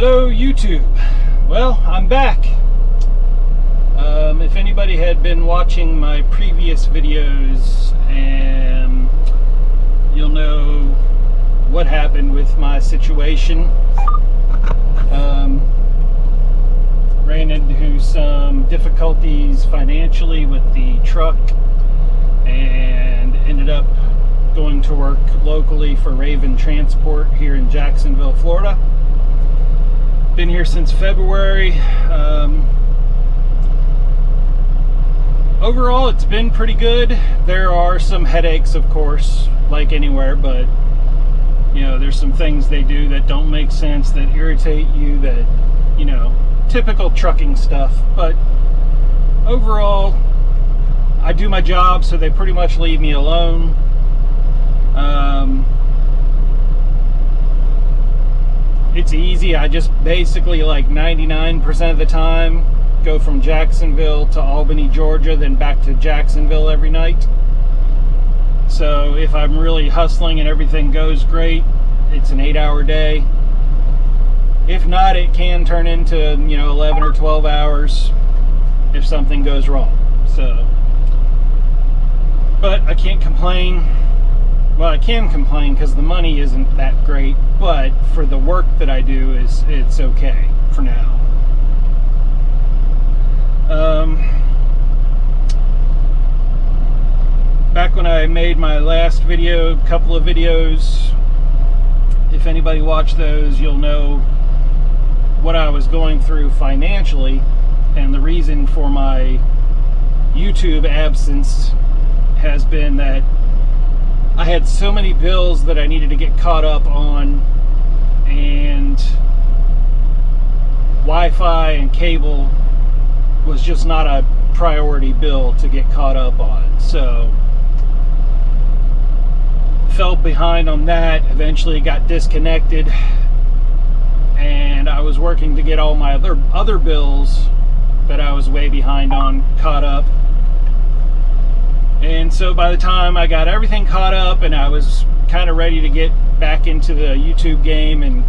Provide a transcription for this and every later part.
Hello YouTube. Well, I'm back. If anybody had been watching my previous videos, you'll know what happened with my situation. Ran into some difficulties financially with the truck and ended up going to work locally for Raven Transport here in Jacksonville, Florida. Been here since February. Overall, it's been pretty good. There are some headaches, of course, like anywhere, but you know, there's some things they do that don't make sense, that irritate you, that, you know, typical trucking stuff. But overall, I do my job, so they pretty much leave me alone. It's easy. I just basically, like 99% of the time, go from Jacksonville to Albany, Georgia, then back to Jacksonville every night. So if I'm really hustling and everything goes great, it's an 8-hour day. If not, it can turn into, you know, 11 or 12 hours if something goes wrong. So, but I can't complain. Well, I can complain because the money isn't that great, but for the work that I do, it's okay for now. Back when I made my last video, couple of videos, if anybody watched those, you'll know what I was going through financially, and the reason for my YouTube absence has been that I had so many bills that I needed to get caught up on, and Wi-Fi and cable was just not a priority bill to get caught up on. So fell behind on that, eventually got disconnected, and I was working to get all my other bills that I was way behind on caught up. And so by the time I got everything caught up and I was kind of ready to get back into the YouTube game, and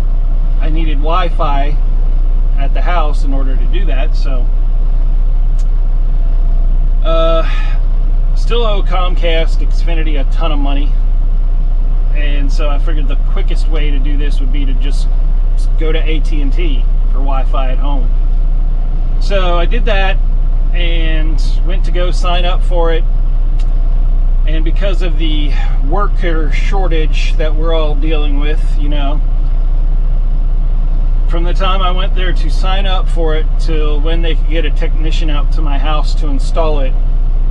I needed Wi-Fi at the house in order to do that, so still owe Comcast Xfinity a ton of money, and so I figured the quickest way to do this would be to just go to AT&T for Wi-Fi at home. So I did that and went to go sign up for it. And because of the worker shortage that we're all dealing with, you know, from the time I went there to sign up for it till when they could get a technician out to my house to install it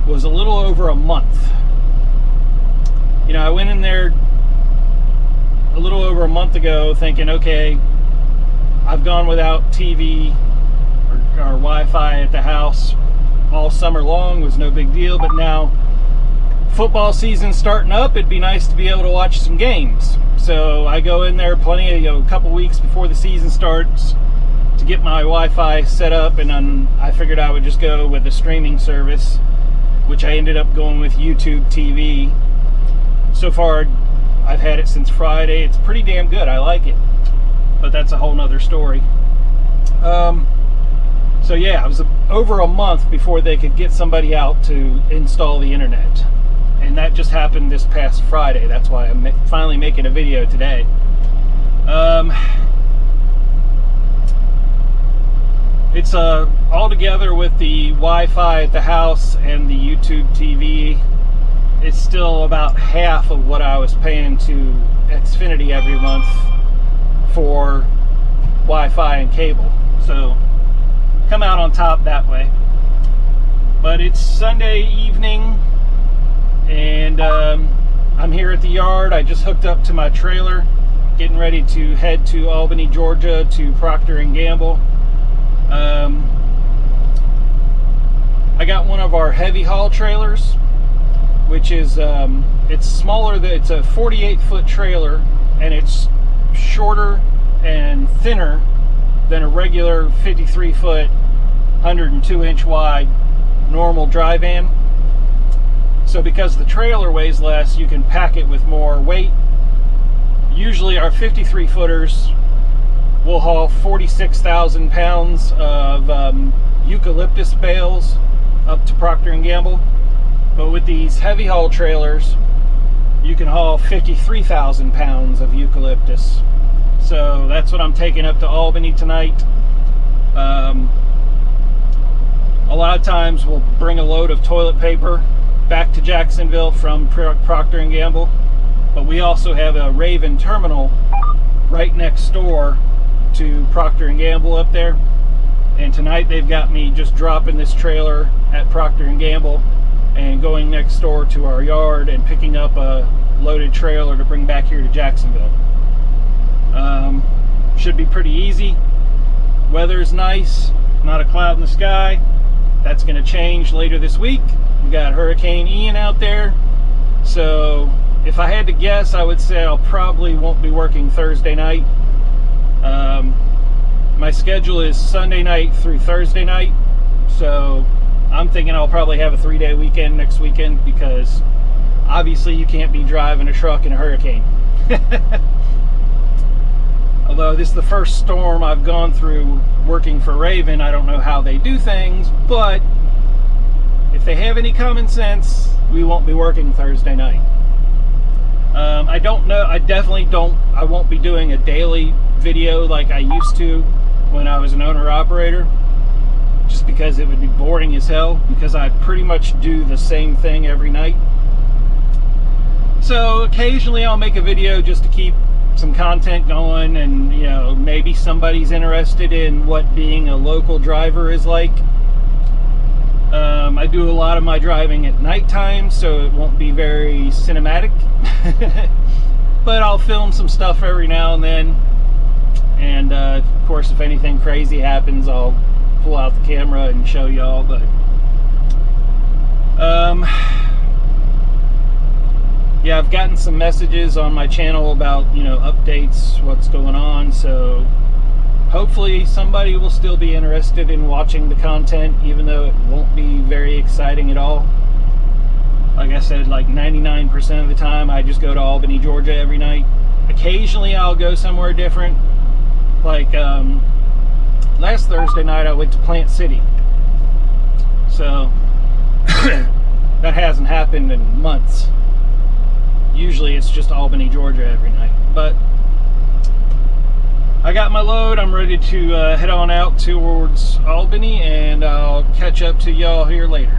was a little over a month. You know, I went in there a little over a month ago thinking, okay, I've gone without TV or Wi-Fi at the house all summer long, was no big deal, but now football season starting up, it'd be nice to be able to watch some games. So I go in there plenty of, you know, a couple weeks before the season starts to get my Wi-Fi set up, and then I figured I would just go with a streaming service, which I ended up going with YouTube TV. So far, I've had it since Friday. It's pretty damn good. I like it, but that's a whole nother story. So yeah, it was over a month before they could get somebody out to install the internet. And that just happened this past Friday. That's why I'm finally making a video today. It's all together with the Wi-Fi at the house and the YouTube TV, it's still about half of what I was paying to Xfinity every month for Wi-Fi and cable. So come out on top that way. But it's Sunday evening, and I'm here at the yard. I just hooked up to my trailer, getting ready to head to Albany, Georgia, to Procter & Gamble. I got one of our heavy haul trailers, which is it's smaller. It's a 48-foot trailer, and it's shorter and thinner than a regular 53-foot, 102-inch wide normal dry van. So because the trailer weighs less, you can pack it with more weight. Usually our 53 footers we'll haul 46,000 pounds of eucalyptus bales up to Procter & Gamble. But with these heavy haul trailers, you can haul 53,000 pounds of eucalyptus. So that's what I'm taking up to Albany tonight. A lot of times we'll bring a load of toilet paper back to Jacksonville from Procter & Gamble, but we also have a Raven terminal right next door to Procter & Gamble up there. And tonight they've got me just dropping this trailer at Procter & Gamble and going next door to our yard and picking up a loaded trailer to bring back here to Jacksonville. Should be pretty easy. Weather's nice, not a cloud in the sky. That's going to change later this week. We got Hurricane Ian out there. So if I had to guess, I would say I'll probably won't be working Thursday night. My schedule is Sunday night through Thursday night. So I'm thinking I'll probably have a 3-day weekend next weekend, because obviously you can't be driving a truck in a hurricane. Although this is the first storm I've gone through working for Raven, I don't know how they do things, but if they have any common sense, we won't be working Thursday night. I don't know, I won't be doing a daily video like I used to when I was an owner-operator, just because it would be boring as hell, because I pretty much do the same thing every night. So occasionally I'll make a video just to keep some content going, and you know, maybe somebody's interested in what being a local driver is like. I do a lot of my driving at nighttime, so it won't be very cinematic. But I'll film some stuff every now and then, and of course if anything crazy happens, I'll pull out the camera and show y'all. But yeah, I've gotten some messages on my channel about, you know, updates, what's going on, so hopefully somebody will still be interested in watching the content, even though it won't be very exciting at all. Like I said, like 99% of the time I just go to Albany, Georgia every night. Occasionally I'll go somewhere different. Like last Thursday night I went to Plant City. So that hasn't happened in months. Usually it's just Albany, Georgia every night. But I got my load. I'm ready to head on out towards Albany, and I'll catch up to y'all here later.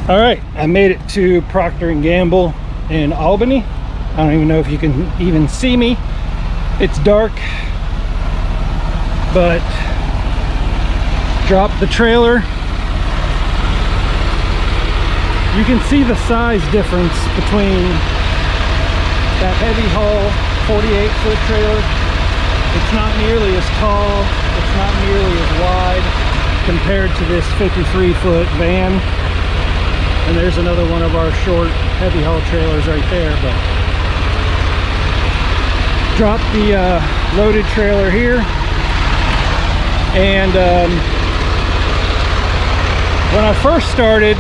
All right, I made it to Procter & Gamble in Albany. I don't even know if you can even see me. It's dark, but dropped the trailer. You can see the size difference between that heavy haul 48-foot trailer. It's not nearly as tall, it's not nearly as wide compared to this 53-foot van. And there's another one of our short heavy haul trailers right there. But dropped the loaded trailer here, and when I first started,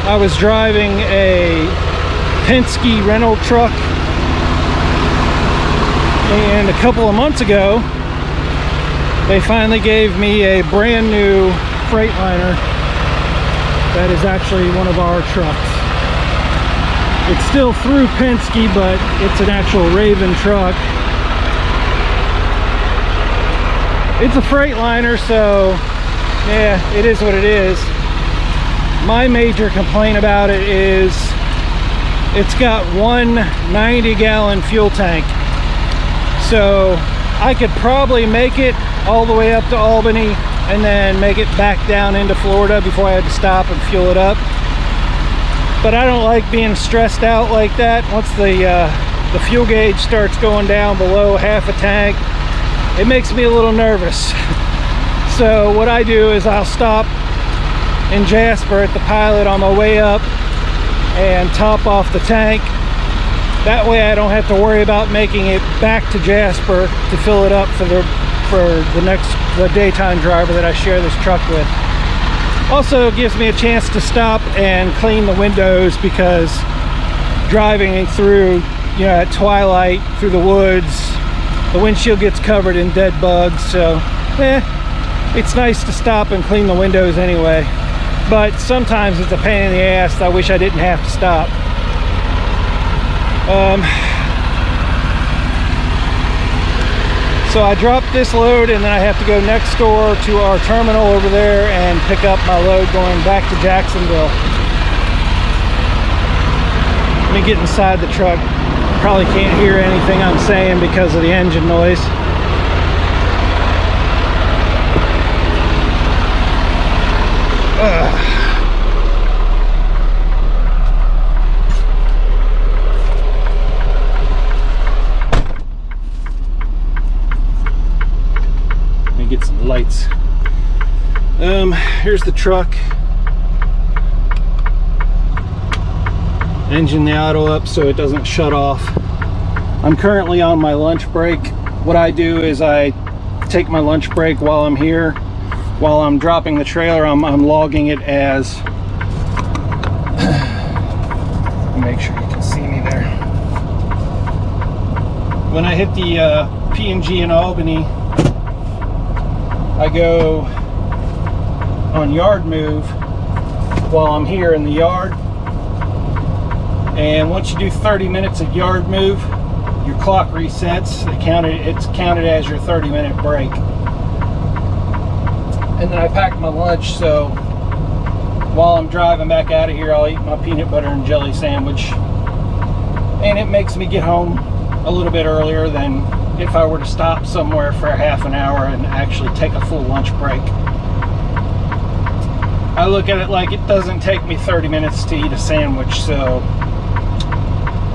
I was driving a Penske rental truck, and a couple of months ago they finally gave me a brand new Freightliner that is actually one of our trucks. It's still through Penske, but it's an actual Raven truck. It's a Freightliner, so yeah, it is what it is. My major complaint about it is it's got one 90-gallon fuel tank. So I could probably make it all the way up to Albany and then make it back down into Florida before I had to stop and fuel it up. But I don't like being stressed out like that. Once the fuel gauge starts going down below half a tank, it makes me a little nervous. So what I do is I'll stop in Jasper at the Pilot on my way up and top off the tank. That way I don't have to worry about making it back to Jasper to fill it up for the daytime driver that I share this truck with. Also gives me a chance to stop and clean the windows, because driving through, you know, at twilight through the woods, the windshield gets covered in dead bugs. So it's nice to stop and clean the windows anyway, but sometimes it's a pain in the ass. I wish I didn't have to stop. So I dropped this load, and then I have to go next door to our terminal over there and pick up my load going back to Jacksonville. Let me get inside the truck. Probably can't hear anything I'm saying because of the engine noise. Get some lights. Here's the truck. Engine throttle up so it doesn't shut off. I'm currently on my lunch break. What I do is I take my lunch break while I'm here. While I'm dropping the trailer, I'm logging it as, make sure you can see me there. When I hit the P&G in Albany, I go on yard move while I'm here in the yard, and once you do 30 minutes of yard move, your clock resets. It's counted as your 30-minute break. And then I pack my lunch, so while I'm driving back out of here, I'll eat my peanut butter and jelly sandwich, and it makes me get home a little bit earlier than if I were to stop somewhere for a half an hour and actually take a full lunch break. I look at it like it doesn't take me 30 minutes to eat a sandwich, so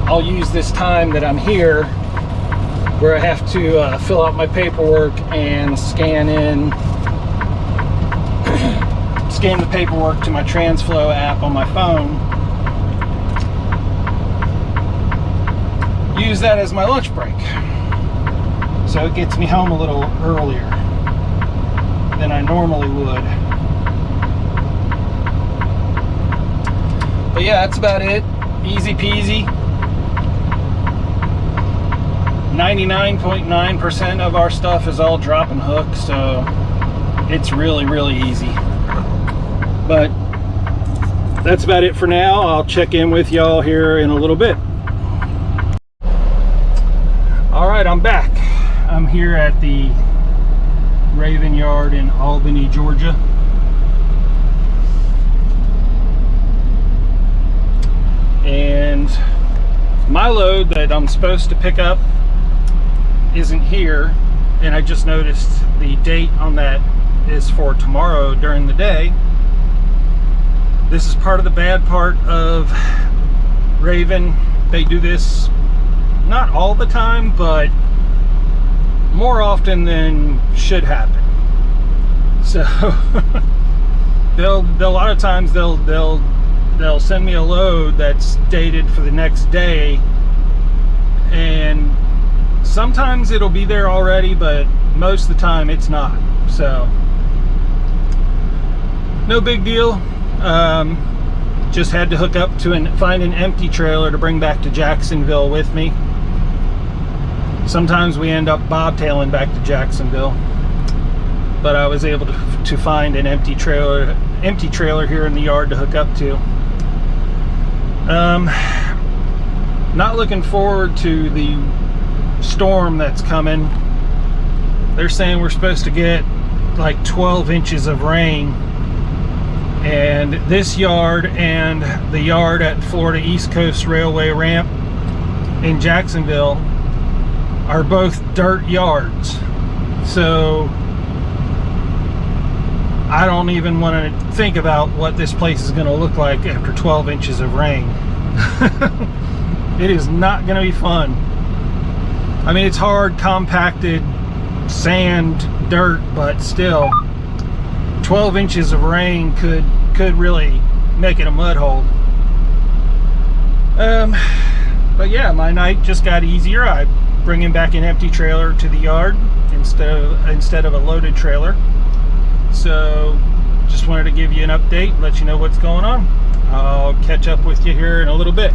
I'll use this time that I'm here, where I have to fill out my paperwork and scan the paperwork to my TransFlow app on my phone. Use that as my lunch break. So it gets me home a little earlier than I normally would. But yeah, that's about it. Easy peasy. 99.9% of our stuff is all drop and hook, so it's really, really easy. But that's about it for now. I'll check in with y'all here in a little bit. All right, I'm back. I'm here at the Raven Yard in Albany, Georgia. my load that I'm supposed to pick up isn't here, and I just noticed the date on that is for tomorrow during the day. This is part of the bad part of Raven. They do this not all the time, but more often than should happen. So they'll a lot of times they'll send me a load that's dated for the next day, and sometimes it'll be there already, but most of the time it's not. So no big deal. Just had to hook up to find an empty trailer to bring back to Jacksonville with me. Sometimes we end up bobtailing back to Jacksonville, but I was able to find an empty trailer here in the yard to hook up to. Not looking forward to the storm that's coming. They're saying we're supposed to get like 12 inches of rain, and this yard and the yard at Florida East Coast Railway ramp in Jacksonville are both dirt yards. So I don't even want to think about what this place is going to look like after 12 inches of rain. It is not going to be fun. I mean, it's hard, compacted sand, dirt, but still 12 inches of rain could really make it a mud hole. But yeah, my night just got easier. I bringing back an empty trailer to the yard instead of a loaded trailer. So just wanted to give you an update, let you know what's going on. I'll catch up with you here in a little bit.